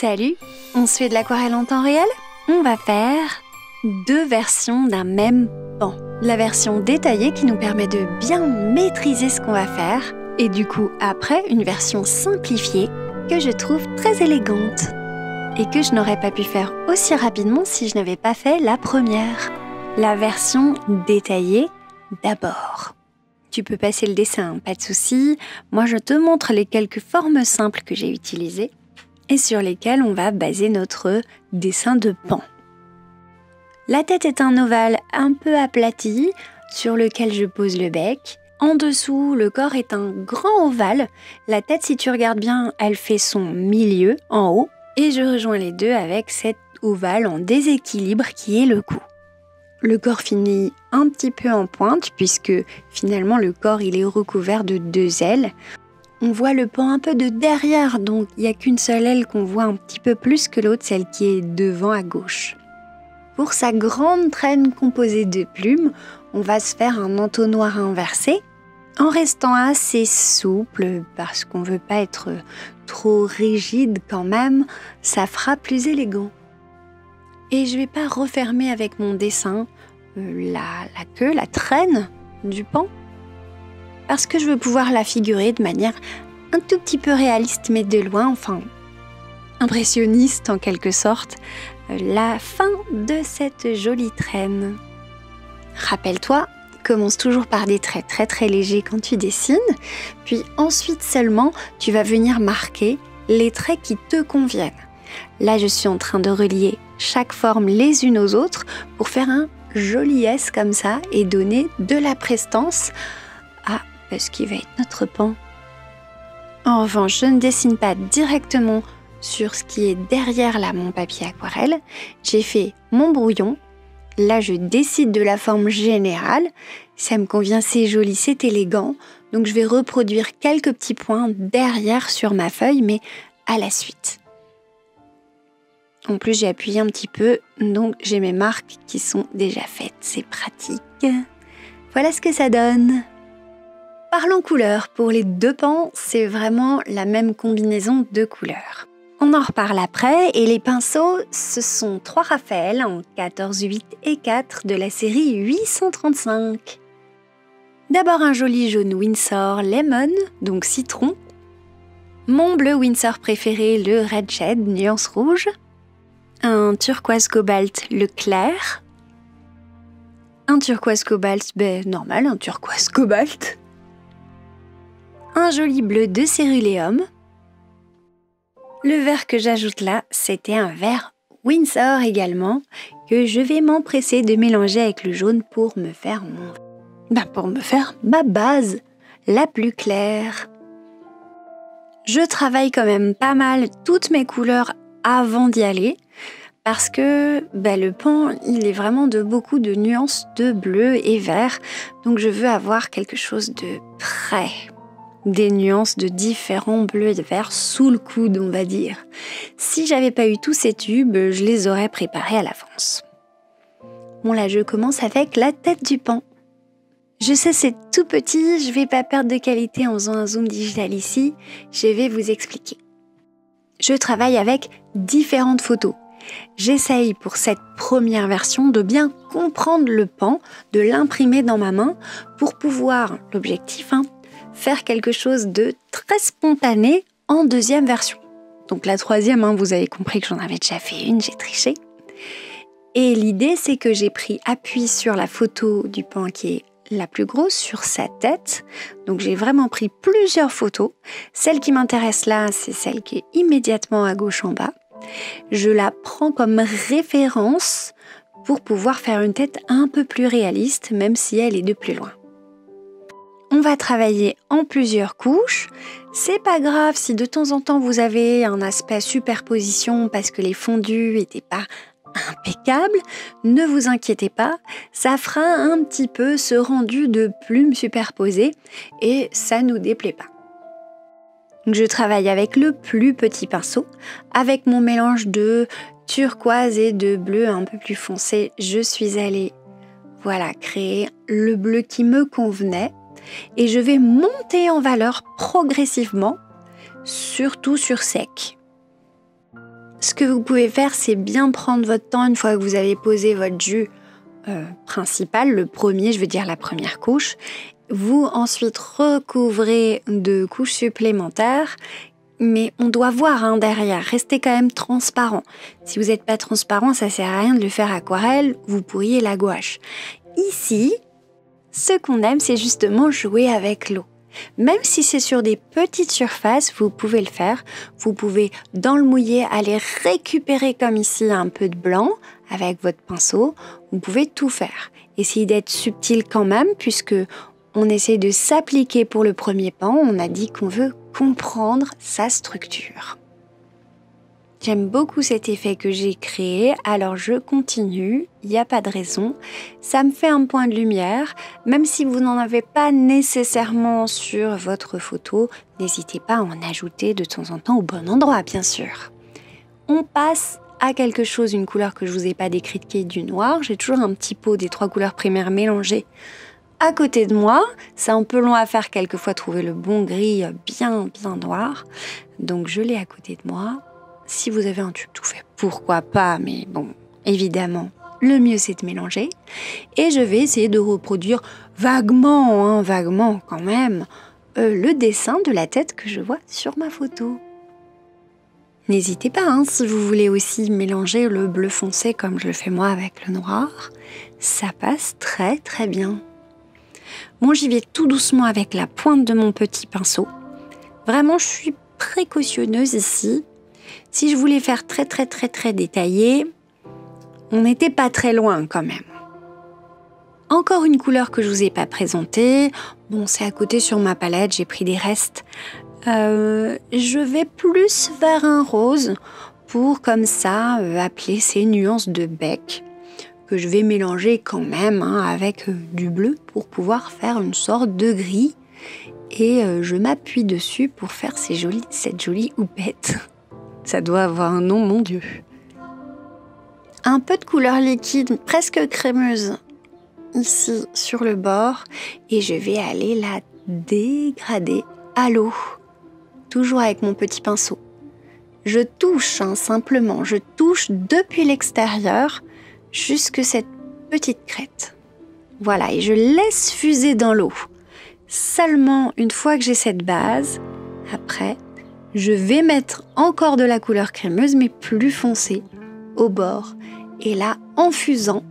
Salut, on se fait de l'aquarelle en temps réel? On va faire 2 versions d'un même pan. La version détaillée qui nous permet de bien maîtriser ce qu'on va faire et du coup après une version simplifiée que je trouve très élégante et que je n'aurais pas pu faire aussi rapidement si je n'avais pas fait la première. La version détaillée d'abord. Tu peux passer le dessin, pas de souci. Moi je te montre les quelques formes simples que j'ai utilisées et sur lesquelles on va baser notre dessin de pan. La tête est un ovale un peu aplati sur lequel je pose le bec. En dessous, le corps est un grand ovale. La tête, si tu regardes bien, elle fait son milieu en haut. Et je rejoins les deux avec cet ovale en déséquilibre qui est le cou. Le corps finit un petit peu en pointe puisque finalement le corps il est recouvert de 2 ailes. On voit le pan un peu de derrière, donc il n'y a qu'une seule aile qu'on voit un petit peu plus que l'autre, celle qui est devant à gauche. Pour sa grande traîne composée de plumes, on va se faire un entonnoir inversé en restant assez souple parce qu'on ne veut pas être trop rigide quand même, ça fera plus élégant. Et je ne vais pas refermer avec mon dessin la queue, la traîne du pan parce que je veux pouvoir la figurer de manière un tout petit peu réaliste mais de loin, enfin impressionniste en quelque sorte, la fin de cette jolie traîne. Rappelle-toi, commence toujours par des traits très très légers quand tu dessines, puis ensuite seulement tu vas venir marquer les traits qui te conviennent. Là je suis en train de relier chaque forme les unes aux autres pour faire un joli S comme ça et donner de la prestance à ce qui va être notre pan. En revanche, je ne dessine pas directement sur ce qui est derrière là mon papier aquarelle. J'ai fait mon brouillon. Là, je décide de la forme générale. Ça me convient, c'est joli, c'est élégant. Donc, je vais reproduire quelques petits points derrière sur ma feuille, mais à la suite. En plus, j'ai appuyé un petit peu, donc j'ai mes marques qui sont déjà faites. C'est pratique. Voilà ce que ça donne. Parlons couleurs. Pour les 2 pans, c'est vraiment la même combinaison de couleurs. On en reparle après et les pinceaux, ce sont 3 Raphaël en 14, 8 et 4 de la série 835. D'abord un joli jaune Winsor Lemon, donc citron. Mon bleu Winsor préféré, le Red Shade, nuance rouge. Un turquoise cobalt, le clair. Un turquoise cobalt, normal, un turquoise cobalt. Un joli bleu de céruléum. Le vert que j'ajoute là, c'était un vert Winsor également, que je vais m'empresser de mélanger avec le jaune pour me faire ma base la plus claire. Je travaille quand même pas mal toutes mes couleurs avant d'y aller, parce que le pan, il est vraiment de beaucoup de nuances de bleu et vert, donc je veux avoir quelque chose de prêt. Des nuances de différents bleus et de verts sous le coude, on va dire. Si j'avais pas eu tous ces tubes, je les aurais préparés à l'avance. Bon là, je commence avec la tête du pan. Je sais, c'est tout petit, je vais pas perdre de qualité en faisant un zoom digital ici, je vais vous expliquer. Je travaille avec différentes photos. J'essaye pour cette première version de bien comprendre le pan, de l'imprimer dans ma main pour pouvoir, l'objectif, faire quelque chose de très spontané en deuxième version. Donc la troisième, vous avez compris que j'en avais déjà fait une, j'ai triché. Et l'idée, c'est que j'ai pris appui sur la photo du pan qui est la plus grosse, sur sa tête. Donc j'ai vraiment pris plusieurs photos. Celle qui m'intéresse là, c'est celle qui est immédiatement à gauche en bas. Je la prends comme référence pour pouvoir faire une tête un peu plus réaliste, même si elle est de plus loin. On va travailler en plusieurs couches. C'est pas grave si de temps en temps vous avez un aspect superposition parce que les fondus n'étaient pas impeccables. Ne vous inquiétez pas, ça fera un petit peu ce rendu de plumes superposées et ça nous déplaît pas. Je travaille avec le plus petit pinceau, avec mon mélange de turquoise et de bleu un peu plus foncé. Je suis allée créer le bleu qui me convenait. Et je vais monter en valeur progressivement, surtout sur sec. Ce que vous pouvez faire, c'est bien prendre votre temps une fois que vous avez posé votre jus principal, le premier, je veux dire la première couche. Vous ensuite recouvrez de couches supplémentaires, mais on doit voir derrière, restez quand même transparent. Si vous n'êtes pas transparent, ça sert à rien de le faire aquarelle, vous pourriez la gouache. Ici, ce qu'on aime, c'est justement jouer avec l'eau. Même si c'est sur des petites surfaces, vous pouvez le faire. Vous pouvez, dans le mouillé, aller récupérer comme ici un peu de blanc avec votre pinceau. Vous pouvez tout faire. Essayez d'être subtil quand même, puisque on essaie de s'appliquer pour le premier pan. On a dit qu'on veut comprendre sa structure. J'aime beaucoup cet effet que j'ai créé, alors je continue, il n'y a pas de raison. Ça me fait un point de lumière, même si vous n'en avez pas nécessairement sur votre photo, n'hésitez pas à en ajouter de temps en temps au bon endroit, bien sûr. On passe à quelque chose, une couleur que je ne vous ai pas décrite qui est du noir. J'ai toujours un petit pot des 3 couleurs primaires mélangées à côté de moi. C'est un peu long à faire quelquefois, trouver le bon gris bien noir. Donc je l'ai à côté de moi. Si vous avez un tube tout fait, pourquoi pas, mais bon, évidemment, le mieux c'est de mélanger. Et je vais essayer de reproduire vaguement quand même, le dessin de la tête que je vois sur ma photo. N'hésitez pas, si vous voulez aussi mélanger le bleu foncé comme je le fais moi avec le noir, ça passe très bien. Bon, j'y vais tout doucement avec la pointe de mon petit pinceau. Vraiment, je suis précautionneuse ici. Si je voulais faire très détaillé, on n'était pas très loin quand même. Encore une couleur que je vous ai pas présentée. Bon, c'est à côté sur ma palette, j'ai pris des restes. Je vais plus vers un rose pour comme ça appeler ces nuances de bec que je vais mélanger quand même avec du bleu pour pouvoir faire une sorte de gris. Et je m'appuie dessus pour faire cette jolie houppette. Ça doit avoir un nom, mon Dieu. Un peu de couleur liquide, presque crémeuse, ici sur le bord. Et je vais aller la dégrader à l'eau. Toujours avec mon petit pinceau. Je touche, simplement. Je touche depuis l'extérieur jusque cette petite crête. Voilà, et je laisse fuser dans l'eau. Seulement, une fois que j'ai cette base, après, je vais mettre encore de la couleur crémeuse, mais plus foncée, au bord. Et là, en fusant,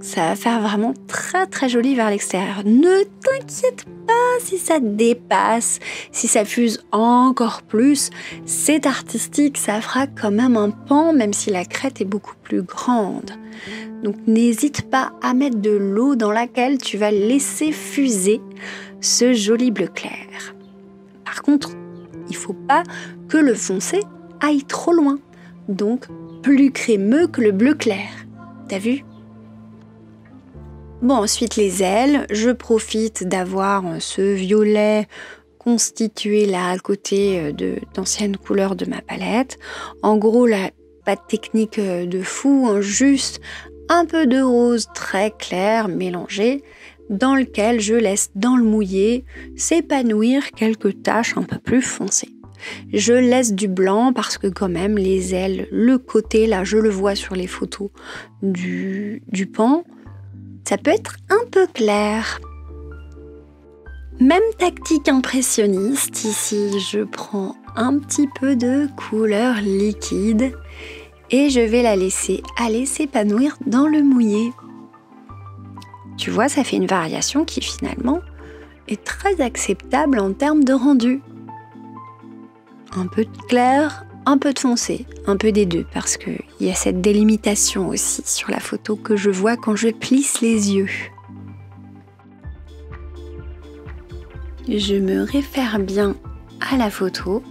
ça va faire vraiment très joli vers l'extérieur. Ne t'inquiète pas si ça dépasse, si ça fuse encore plus. C'est artistique, ça fera quand même un pan, même si la crête est beaucoup plus grande. Donc n'hésite pas à mettre de l'eau dans laquelle tu vas laisser fuser ce joli bleu clair. Par contre, il ne faut pas que le foncé aille trop loin. Donc, plus crémeux que le bleu clair. T'as vu ? Bon, ensuite les ailes. Je profite d'avoir ce violet constitué là à côté d'anciennes couleurs de ma palette. En gros, là, pas de technique de fou, juste un peu de rose très clair mélangé, dans lequel je laisse dans le mouillé s'épanouir quelques taches un peu plus foncées. Je laisse du blanc parce que quand même les ailes, le côté là, je le vois sur les photos du pan, ça peut être un peu clair. Même tactique impressionniste, ici je prends un petit peu de couleur liquide et je vais la laisser aller s'épanouir dans le mouillé. Tu vois, ça fait une variation qui finalement est très acceptable en termes de rendu. Un peu de clair, un peu de foncé, un peu des deux, parce qu'il y a cette délimitation aussi sur la photo que je vois quand je plisse les yeux. Je me réfère bien à la photo.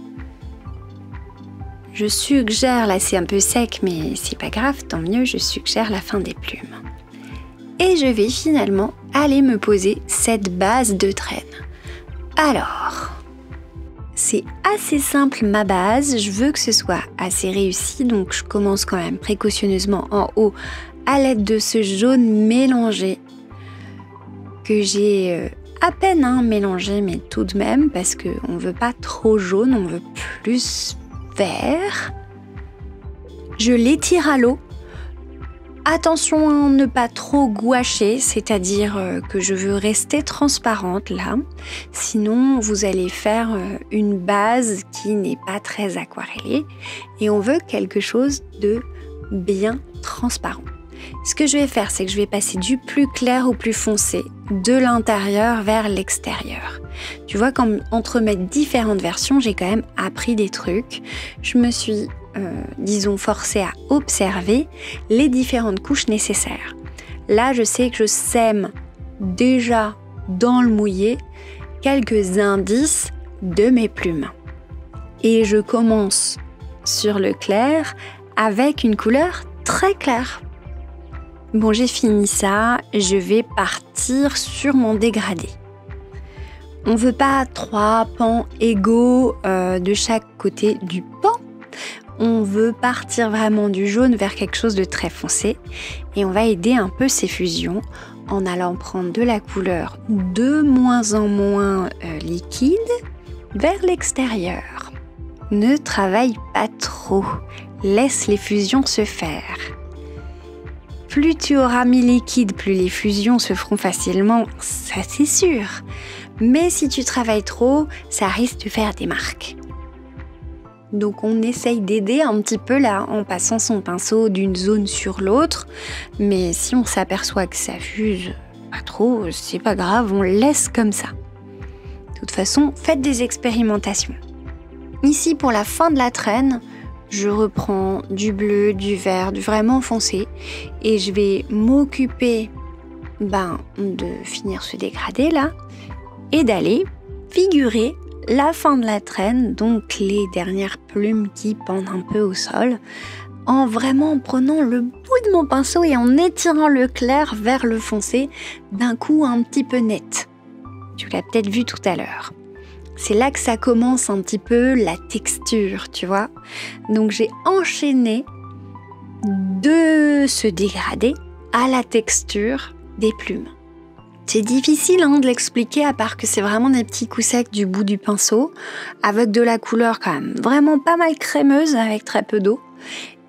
Je suggère, là c'est un peu sec, mais c'est pas grave, tant mieux, je suggère la fin des plumes. Et je vais finalement aller me poser cette base de traîne. Alors, c'est assez simple ma base, je veux que ce soit assez réussi, donc je commence quand même précautionneusement en haut à l'aide de ce jaune mélangé que j'ai à peine mélangé, mais tout de même, parce qu'on ne veut pas trop jaune, on veut plus vert. Je l'étire à l'eau. Attention à ne pas trop gouacher, c'est-à-dire que je veux rester transparente là. Sinon, vous allez faire une base qui n'est pas très aquarellée et on veut quelque chose de bien transparent. Ce que je vais faire, c'est que je vais passer du plus clair au plus foncé, de l'intérieur vers l'extérieur. Tu vois, entre mes différentes versions, j'ai quand même appris des trucs. Je me suis forcée à observer les différentes couches nécessaires. Là, je sais que je sème déjà dans le mouillé quelques indices de mes plumes. Et je commence sur le clair avec une couleur très claire. Bon, j'ai fini ça, je vais partir sur mon dégradé. On ne veut pas 3 pans égaux de chaque côté du pan. On veut partir vraiment du jaune vers quelque chose de très foncé et on va aider un peu ces fusions en allant prendre de la couleur de moins en moins liquide vers l'extérieur. Ne travaille pas trop, laisse les fusions se faire. Plus tu auras mis liquide, plus les fusions se feront facilement, ça c'est sûr. Mais si tu travailles trop, ça risque de faire des marques. Donc on essaye d'aider un petit peu là en passant son pinceau d'une zone sur l'autre. Mais si on s'aperçoit que ça fuse pas trop, c'est pas grave, on laisse comme ça. De toute façon, faites des expérimentations. Ici pour la fin de la traîne, je reprends du bleu, du vert, du vraiment foncé et je vais m'occuper de finir ce dégradé là et d'aller figurer la fin de la traîne, donc les dernières plumes qui pendent un peu au sol, en vraiment prenant le bout de mon pinceau et en étirant le clair vers le foncé d'un coup un petit peu net. Tu l'as peut-être vu tout à l'heure. C'est là que ça commence un petit peu la texture, tu vois. Donc j'ai enchaîné de ce dégradé à la texture des plumes. C'est difficile de l'expliquer à part que c'est vraiment des petits coups secs du bout du pinceau avec de la couleur quand même vraiment pas mal crémeuse avec très peu d'eau.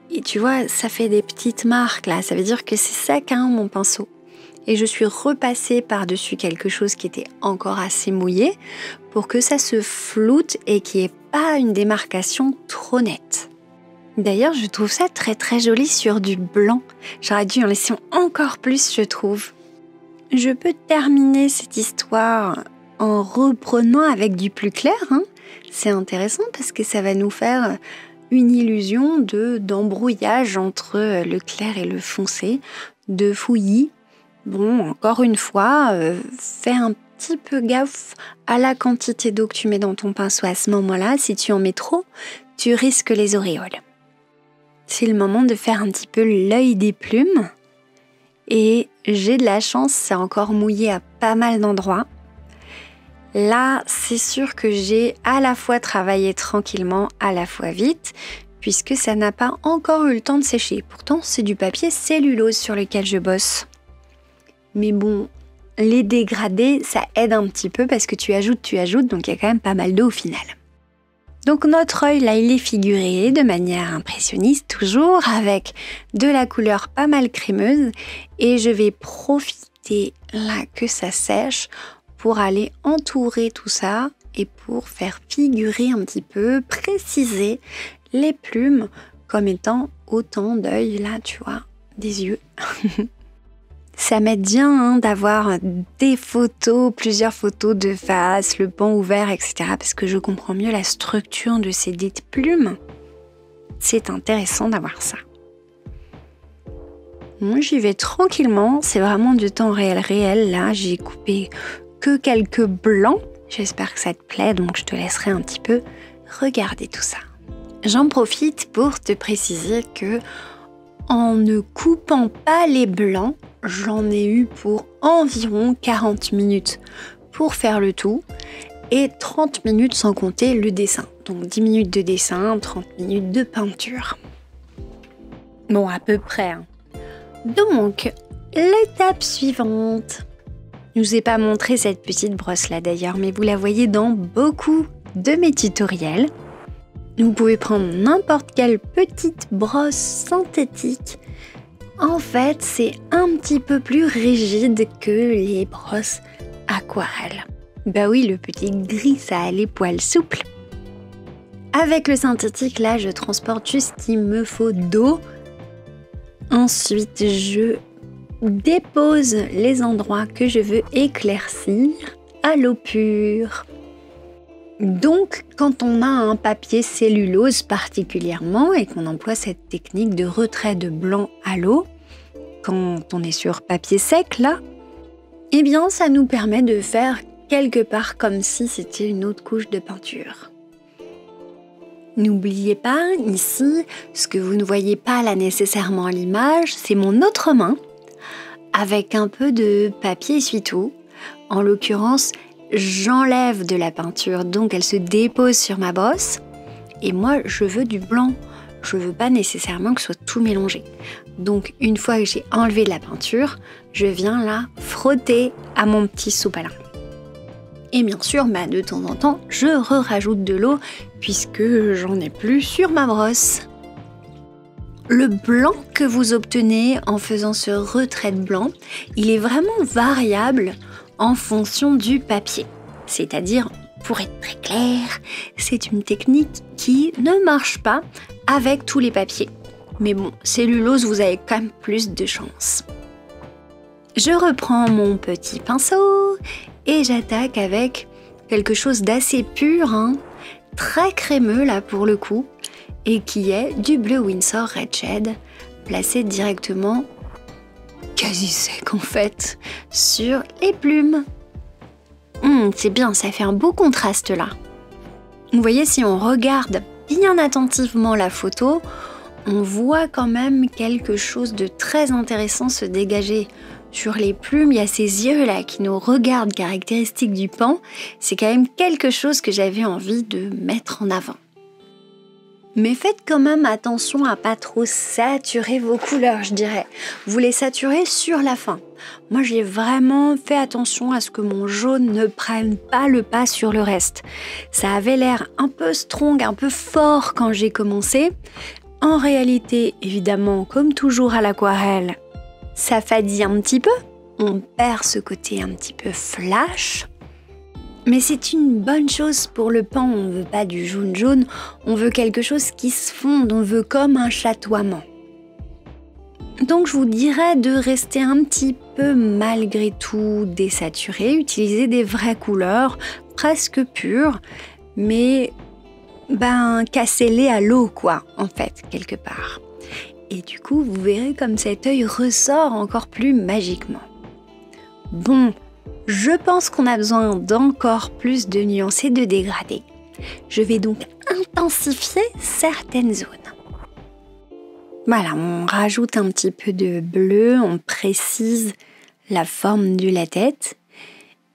Et tu vois, ça fait des petites marques là, ça veut dire que c'est sec mon pinceau. Et je suis repassée par-dessus quelque chose qui était encore assez mouillé pour que ça se floute et qu'il n'y ait pas une démarcation trop nette. D'ailleurs, je trouve ça très très joli sur du blanc. J'aurais dû en laisser encore plus, je trouve. Je peux terminer cette histoire en reprenant avec du plus clair. C'est intéressant parce que ça va nous faire une illusion d'embrouillage entre le clair et le foncé, de fouillis. Bon, encore une fois, fais un petit peu gaffe à la quantité d'eau que tu mets dans ton pinceau à ce moment-là. Si tu en mets trop, tu risques les auréoles. C'est le moment de faire un petit peu l'œil des plumes. Et j'ai de la chance, c'est encore mouillé à pas mal d'endroits. Là, c'est sûr que j'ai à la fois travaillé tranquillement, à la fois vite, puisque ça n'a pas encore eu le temps de sécher. Pourtant, c'est du papier cellulose sur lequel je bosse. Mais bon, les dégradés, ça aide un petit peu parce que tu ajoutes, donc il y a quand même pas mal d'eau au final. Donc notre œil, là, il est figuré de manière impressionniste, toujours avec de la couleur pas mal crémeuse. Et je vais profiter là que ça sèche pour aller entourer tout ça et pour faire figurer un petit peu, préciser les plumes comme étant autant d'œil, là, tu vois, des yeux. Ça m'aide bien d'avoir des photos, plusieurs photos de face, le pan ouvert, etc. parce que je comprends mieux la structure de ces dites plumes. C'est intéressant d'avoir ça. Moi, j'y vais tranquillement, c'est vraiment du temps réel. Là, j'ai coupé que quelques blancs. J'espère que ça te plaît, donc je te laisserai un petit peu regarder tout ça. J'en profite pour te préciser que en ne coupant pas les blancs, j'en ai eu pour environ 40 minutes pour faire le tout et 30 minutes sans compter le dessin. Donc 10 minutes de dessin, 30 minutes de peinture. Bon, à peu près. Donc, l'étape suivante. Je ne vous ai pas montré cette petite brosse là d'ailleurs, mais vous la voyez dans beaucoup de mes tutoriels. Vous pouvez prendre n'importe quelle petite brosse synthétique. En fait, c'est un petit peu plus rigide que les brosses aquarelles. Bah oui, le petit gris, ça a les poils souples. Avec le synthétique, là, je transporte juste ce qu'il me faut d'eau. Ensuite, je dépose les endroits que je veux éclaircir à l'eau pure. Donc, quand on a un papier cellulose particulièrement et qu'on emploie cette technique de retrait de blanc à l'eau, quand on est sur papier sec là, eh bien ça nous permet de faire quelque part comme si c'était une autre couche de peinture. N'oubliez pas, ici, ce que vous ne voyez pas là nécessairement à l'image, c'est mon autre main avec un peu de papier essuie-tout. En l'occurrence, j'enlève de la peinture, donc elle se dépose sur ma brosse. Et moi, je veux du blanc. Je veux pas nécessairement que ce soit tout mélangé. Donc, une fois que j'ai enlevé de la peinture, je viens là frotter à mon petit sopalin. Et bien sûr, de temps en temps, je rajoute de l'eau puisque j'en ai plus sur ma brosse. Le blanc que vous obtenez en faisant ce retrait de blanc, il est vraiment variable en fonction du papier. C'est-à-dire, pour être très clair, c'est une technique qui ne marche pas avec tous les papiers. Mais bon, cellulose, vous avez quand même plus de chance. Je reprends mon petit pinceau et j'attaque avec quelque chose d'assez pur, très crémeux là pour le coup, et qui est du bleu Winsor Red Shed, placé directement, quasi sec en fait, sur les plumes. C'est bien, ça fait un beau contraste là. Vous voyez, si on regarde bien attentivement la photo, on voit quand même quelque chose de très intéressant se dégager. Sur les plumes, il y a ces yeux là qui nous regardent, caractéristiques du pan. C'est quand même quelque chose que j'avais envie de mettre en avant. Mais faites quand même attention à pas trop saturer vos couleurs, je dirais. Vous les saturez sur la fin. Moi, j'ai vraiment fait attention à ce que mon jaune ne prenne pas le pas sur le reste. Ça avait l'air un peu strong, un peu fort quand j'ai commencé. En réalité, évidemment, comme toujours à l'aquarelle, ça fadit un petit peu. On perd ce côté un petit peu flash. Mais c'est une bonne chose pour le pan, on veut pas du jaune, on veut quelque chose qui se fonde, on veut comme un chatoiement. Donc je vous dirais de rester un petit peu malgré tout désaturé, utiliser des vraies couleurs, presque pures, mais cassez-les à l'eau quoi, en fait, quelque part. Et du coup, vous verrez comme cet œil ressort encore plus magiquement. Bon, je pense qu'on a besoin d'encore plus de nuances et de dégradés. Je vais donc intensifier certaines zones. Voilà, on rajoute un petit peu de bleu, on précise la forme de la tête.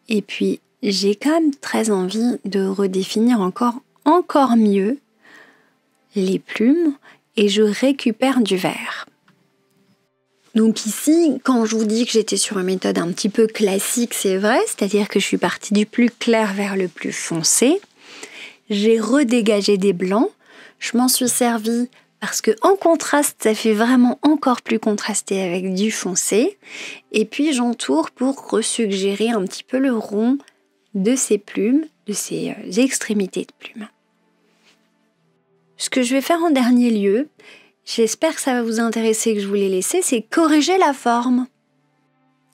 Et puis, j'ai quand même très envie de redéfinir encore mieux les plumes et je récupère du vert. Donc ici, quand je vous dis que j'étais sur une méthode un petit peu classique, c'est vrai, c'est-à-dire que je suis partie du plus clair vers le plus foncé. J'ai redégagé des blancs. Je m'en suis servie parce que en contraste, ça fait vraiment encore plus contrasté avec du foncé. Et puis j'entoure pour resuggérer un petit peu le rond de ces plumes, de ces extrémités de plumes. Ce que je vais faire en dernier lieu, j'espère que ça va vous intéresser, que je vous l'ai laissé, c'est corriger la forme.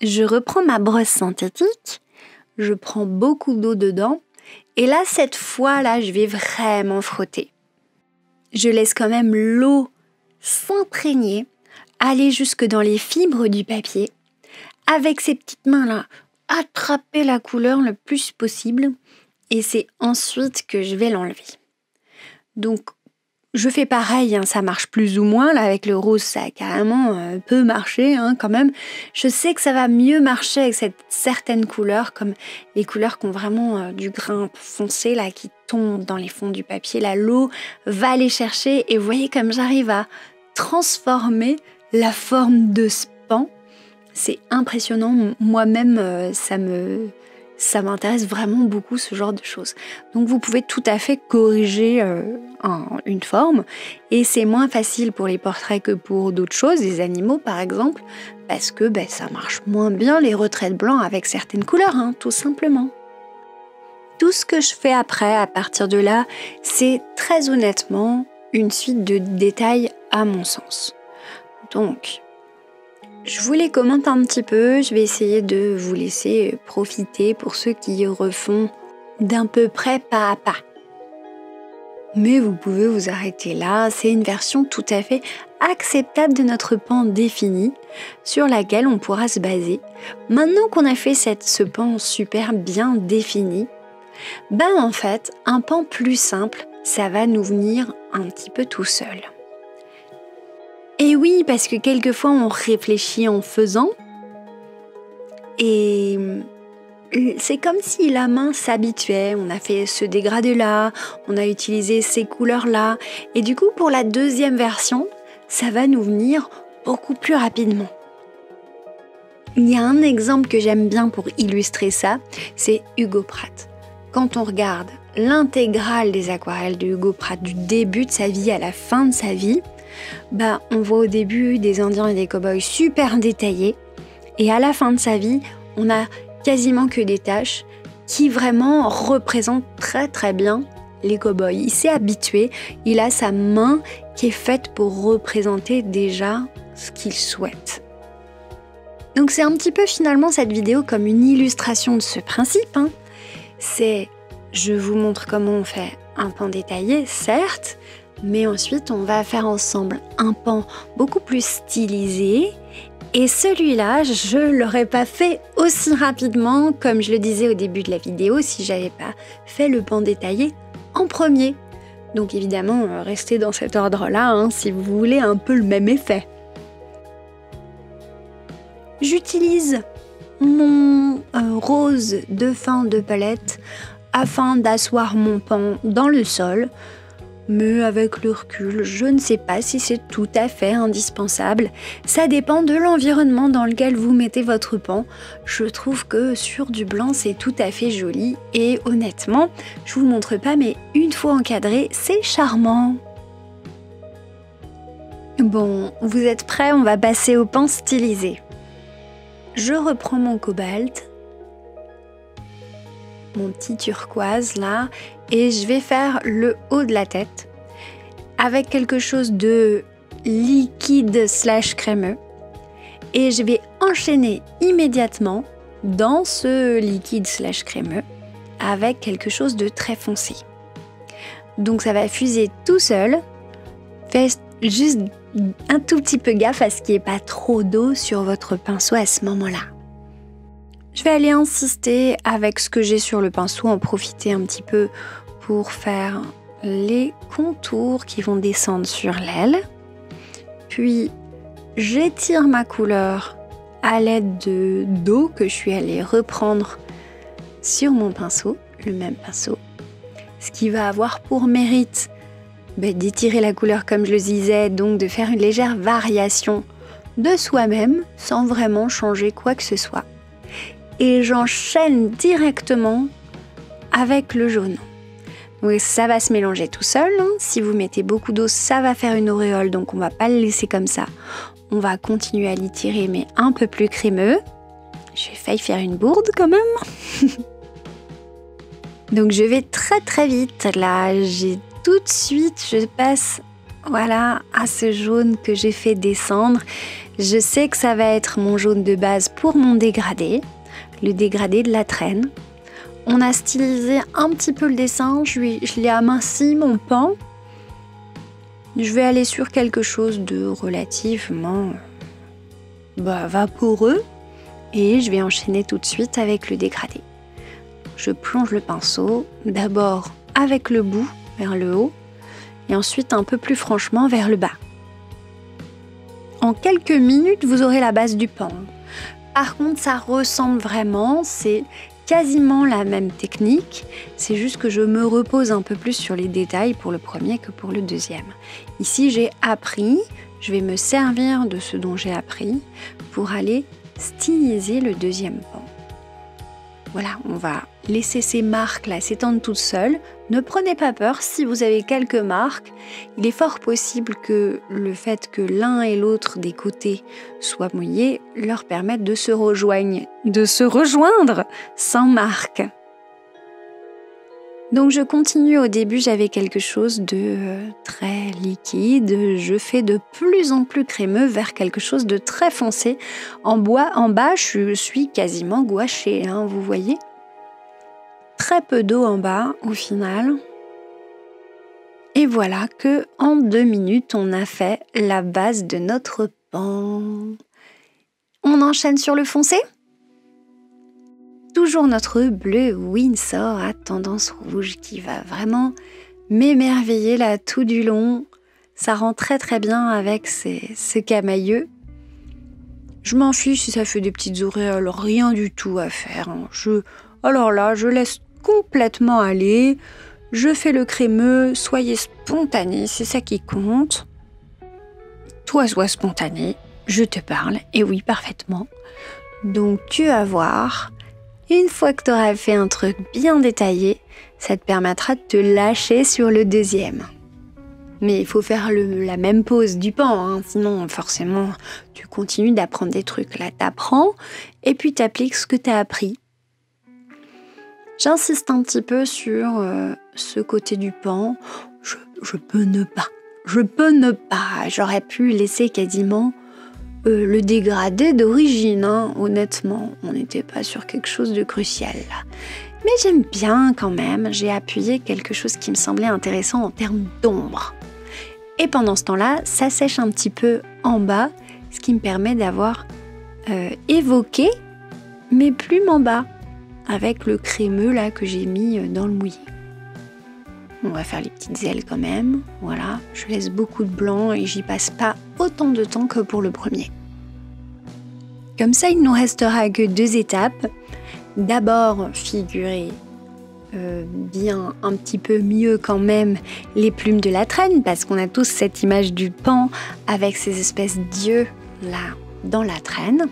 Je reprends ma brosse synthétique, je prends beaucoup d'eau dedans, et là, cette fois-là, je vais vraiment frotter. Je laisse quand même l'eau s'imprégner, aller jusque dans les fibres du papier, avec ces petites mains-là, attraper la couleur le plus possible, et c'est ensuite que je vais l'enlever. Donc, je fais pareil, ça marche plus ou moins. Là, avec le rose, ça a carrément peu marché quand même. Je sais que ça va mieux marcher avec certaines couleurs, comme les couleurs qui ont vraiment du grain foncé, là, qui tombent dans les fonds du papier. Là, l'eau va les chercher et vous voyez comme j'arrive à transformer la forme de ce pan. C'est impressionnant. Moi-même, ça me ça m'intéresse vraiment beaucoup ce genre de choses. Donc vous pouvez tout à fait corriger une forme et c'est moins facile pour les portraits que pour d'autres choses, les animaux par exemple, parce que ça marche moins bien les retraits de blanc avec certaines couleurs, tout simplement. Tout ce que je fais après, à partir de là, c'est très honnêtement une suite de détails à mon sens. Donc, je vous les commente un petit peu, je vais essayer de vous laisser profiter pour ceux qui refont d'un peu près pas à pas. Mais vous pouvez vous arrêter là, c'est une version tout à fait acceptable de notre pan défini sur laquelle on pourra se baser. Maintenant qu'on a fait ce pan super bien défini, en fait, un pan plus simple, ça va nous venir un petit peu tout seul. Et oui, parce que quelquefois on réfléchit en faisant et c'est comme si la main s'habituait. On a fait ce dégradé-là, on a utilisé ces couleurs-là et du coup pour la deuxième version, ça va nous venir beaucoup plus rapidement. Il y a un exemple que j'aime bien pour illustrer ça, c'est Hugo Pratt. Quand on regarde l'intégrale des aquarelles de Hugo Pratt du début de sa vie à la fin de sa vie, on voit au début des Indiens et des cow-boys super détaillés et à la fin de sa vie, on a quasiment que des taches qui vraiment représentent très très bien les cow-boys. Il s'est habitué, il a sa main qui est faite pour représenter déjà ce qu'il souhaite. Donc c'est un petit peu finalement cette vidéo comme une illustration de ce principe. C'est, je vous montre comment on fait un pan détaillé, certes, mais ensuite on va faire ensemble un pan beaucoup plus stylisé. Et celui-là, je ne l'aurais pas fait aussi rapidement, comme je le disais au début de la vidéo, si j'avais pas fait le pan détaillé en premier. Donc évidemment, restez dans cet ordre-là, si vous voulez un peu le même effet. J'utilise mon rose de fin de palette afin d'asseoir mon pan dans le sol. Mais avec le recul, je ne sais pas si c'est tout à fait indispensable. Ça dépend de l'environnement dans lequel vous mettez votre pan. Je trouve que sur du blanc, c'est tout à fait joli. Et honnêtement, je vous montre pas, mais une fois encadré, c'est charmant. Bon, vous êtes prêts? On va passer au pan stylisé. Je reprends mon cobalt, mon petit turquoise là, et je vais faire le haut de la tête avec quelque chose de liquide / crémeux et je vais enchaîner immédiatement dans ce liquide / crémeux avec quelque chose de très foncé. Donc ça va fuser tout seul. Faites juste un tout petit peu gaffe à ce qu'il n'y ait pas trop d'eau sur votre pinceau à ce moment-là. Je vais aller insister avec ce que j'ai sur le pinceau, en profiter un petit peu pour faire les contours qui vont descendre sur l'aile. Puis j'étire ma couleur à l'aide d'eau que je suis allée reprendre sur mon pinceau, le même pinceau. Ce qui va avoir pour mérite d'étirer la couleur comme je le disais, donc de faire une légère variation de soi-même sans vraiment changer quoi que ce soit. Et j'enchaîne directement avec le jaune. Oui, ça va se mélanger tout seul. Si vous mettez beaucoup d'eau, ça va faire une auréole, donc on va pas le laisser comme ça. On va continuer à l'étirer, mais un peu plus crémeux. J'ai failli faire une bourde quand même. Donc je vais très très vite. Là, tout de suite, je passe à ce jaune que j'ai fait descendre. Je sais que ça va être mon jaune de base pour mon dégradé. Le dégradé de la traîne. On a stylisé un petit peu le dessin, je l'ai aminci mon pan. Je vais aller sur quelque chose de relativement vaporeux et je vais enchaîner tout de suite avec le dégradé. Je plonge le pinceau d'abord avec le bout vers le haut et ensuite un peu plus franchement vers le bas. En quelques minutes, vous aurez la base du pan. Par contre, ça ressemble vraiment, c'est quasiment la même technique, c'est juste que je me repose un peu plus sur les détails pour le premier que pour le deuxième. Ici, j'ai appris, je vais me servir de ce dont j'ai appris pour aller styliser le deuxième pan. voilà, on va laisser ces marques là s'étendre toutes seules. Ne prenez pas peur si vous avez quelques marques. Il est fort possible que le fait que l'un et l'autre des côtés soient mouillés leur permette de se rejoindre sans marque. Donc je continue. Au début, j'avais quelque chose de très liquide. Je fais de plus en plus crémeux vers quelque chose de très foncé. En bas, je suis quasiment gouachée, hein, vous voyez. Très peu d'eau en bas au final. Et voilà que en 2 minutes, on a fait la base de notre pan. On enchaîne sur le foncé. Toujours notre bleu Windsor à tendance rouge qui va vraiment m'émerveiller là tout du long. Ça rend très très bien avec ce camailleux. Je m'en fiche si ça fait des petites auréoles, rien du tout à faire. Hein. Alors là, je laisse complètement aller. Je fais le crémeux, soyez spontané, c'est ça qui compte. Toi, sois spontané, je te parle, et oui, parfaitement. Donc tu vas voir. Une fois que tu auras fait un truc bien détaillé, ça te permettra de te lâcher sur le deuxième. Mais il faut faire la même pose du pan, hein, sinon forcément tu continues d'apprendre des trucs. Là, t'apprends et puis t'appliques ce que t'as appris. J'insiste un petit peu sur ce côté du pan. Je peux ne pas. J'aurais pu laisser quasiment le dégradé d'origine, hein, honnêtement. On n'était pas sur quelque chose de crucial là. Mais j'aime bien quand même, j'ai appuyé quelque chose qui me semblait intéressant en termes d'ombre. Et pendant ce temps-là, ça sèche un petit peu en bas, ce qui me permet d'avoir évoqué mes plumes en bas, avec le crémeux là que j'ai mis dans le mouillé. On va faire les petites ailes quand même, voilà. Je laisse beaucoup de blanc et j'y passe pas autant de temps que pour le premier. Comme ça, il ne nous restera que 2 étapes. D'abord, figurer bien un petit peu mieux quand même les plumes de la traîne, parce qu'on a tous cette image du pan avec ces espèces d'yeux là dans la traîne.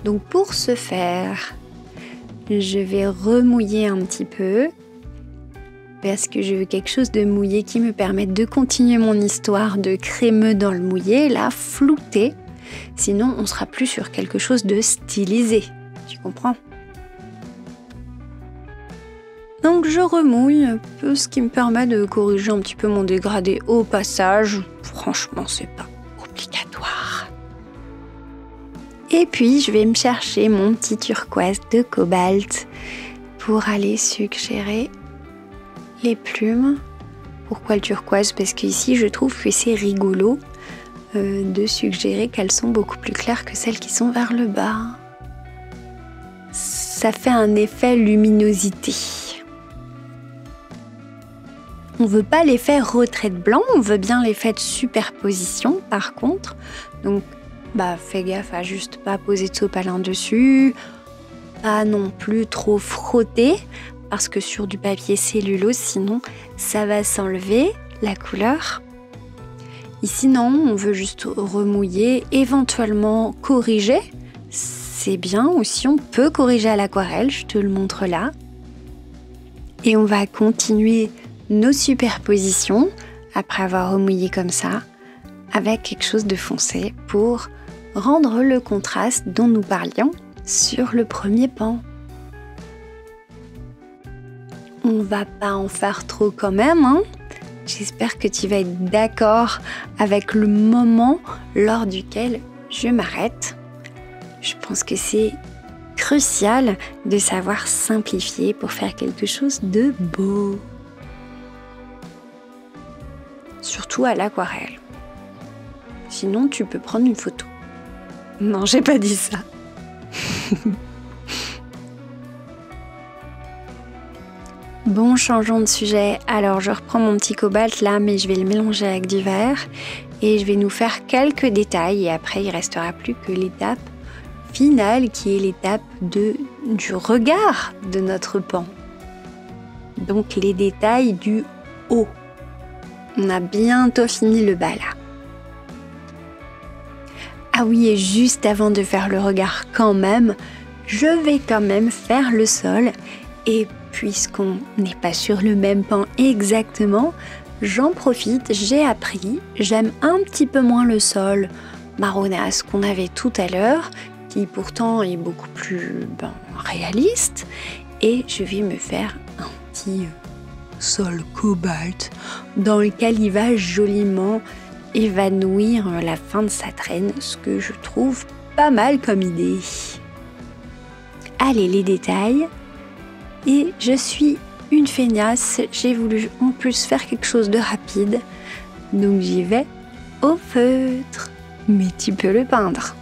Donc pour ce faire, je vais remouiller un petit peu, parce que je veux quelque chose de mouillé qui me permette de continuer mon histoire de crémeux dans le mouillé, là, flouté. Sinon, on sera plus sur quelque chose de stylisé. Tu comprends ? Donc, je remouille un peu, ce qui me permet de corriger un petit peu mon dégradé au passage. Franchement, c'est pas obligatoire. Et puis, je vais me chercher mon petit turquoise de cobalt pour aller suggérer les plumes. Pourquoi le turquoise ? Parce qu'ici, je trouve que c'est rigolo de suggérer qu'elles sont beaucoup plus claires que celles qui sont vers le bas. Ça fait un effet luminosité. On veut pas l'effet retrait de blanc, on veut bien l'effet de superposition par contre. Donc, fais gaffe à juste pas poser de sopalin dessus, pas non plus trop frotter, parce que sur du papier cellulose, sinon ça va s'enlever la couleur. Ici non, on veut juste remouiller, éventuellement corriger. C'est bien aussi, on peut corriger à l'aquarelle, je te le montre là. Et on va continuer nos superpositions, après avoir remouillé comme ça, avec quelque chose de foncé pour rendre le contraste dont nous parlions sur le premier pan. On va pas en faire trop quand même, hein. J'espère que tu vas être d'accord avec le moment lors duquel je m'arrête. Je pense que c'est crucial de savoir simplifier pour faire quelque chose de beau. Surtout à l'aquarelle. Sinon, tu peux prendre une photo. Non, j'ai pas dit ça. Bon, changeons de sujet. Alors, je reprends mon petit cobalt là, mais je vais le mélanger avec du vert. Et je vais nous faire quelques détails. Et après, il restera plus que l'étape finale, qui est l'étape du regard de notre pan. Donc, les détails du haut. On a bientôt fini le bas là. Ah oui, et juste avant de faire le regard quand même, je vais quand même faire le sol. Et puisqu'on n'est pas sur le même pan exactement, j'en profite, j'ai appris, j'aime un petit peu moins le sol marronasse qu'on avait tout à l'heure, qui pourtant est beaucoup plus réaliste, et je vais me faire un petit sol cobalt dans lequel il va joliment évanouir la fin de sa traîne, ce que je trouve pas mal comme idée. Allez, les détails. Et je suis une feignasse, j'ai voulu en plus faire quelque chose de rapide, donc j'y vais au feutre. Mais tu peux le peindre.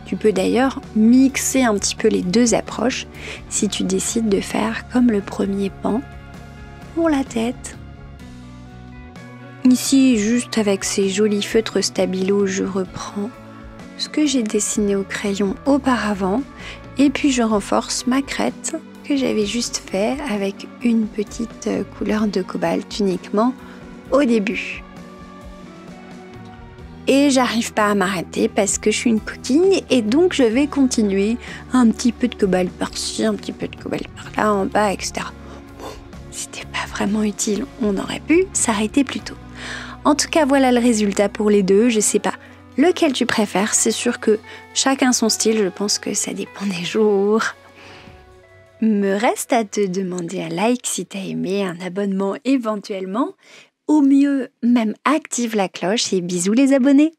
Tu peux d'ailleurs mixer un petit peu les deux approches si tu décides de faire comme le premier pan pour la tête. Ici, juste avec ces jolis feutres stabilo, je reprends ce que j'ai dessiné au crayon auparavant et puis je renforce ma crête que j'avais juste fait avec une petite couleur de cobalt uniquement au début. Et j'arrive pas à m'arrêter parce que je suis une coquine et donc je vais continuer un petit peu de cobalt par-ci, un petit peu de cobalt par-là, en bas, etc. Bon, c'était pas vraiment utile, on aurait pu s'arrêter plus tôt. En tout cas, voilà le résultat pour les deux. Je sais pas lequel tu préfères, c'est sûr que chacun son style, je pense que ça dépend des jours. Me reste à te demander un like si t'as aimé, un abonnement éventuellement. Au mieux, même active la cloche et bisous les abonnés!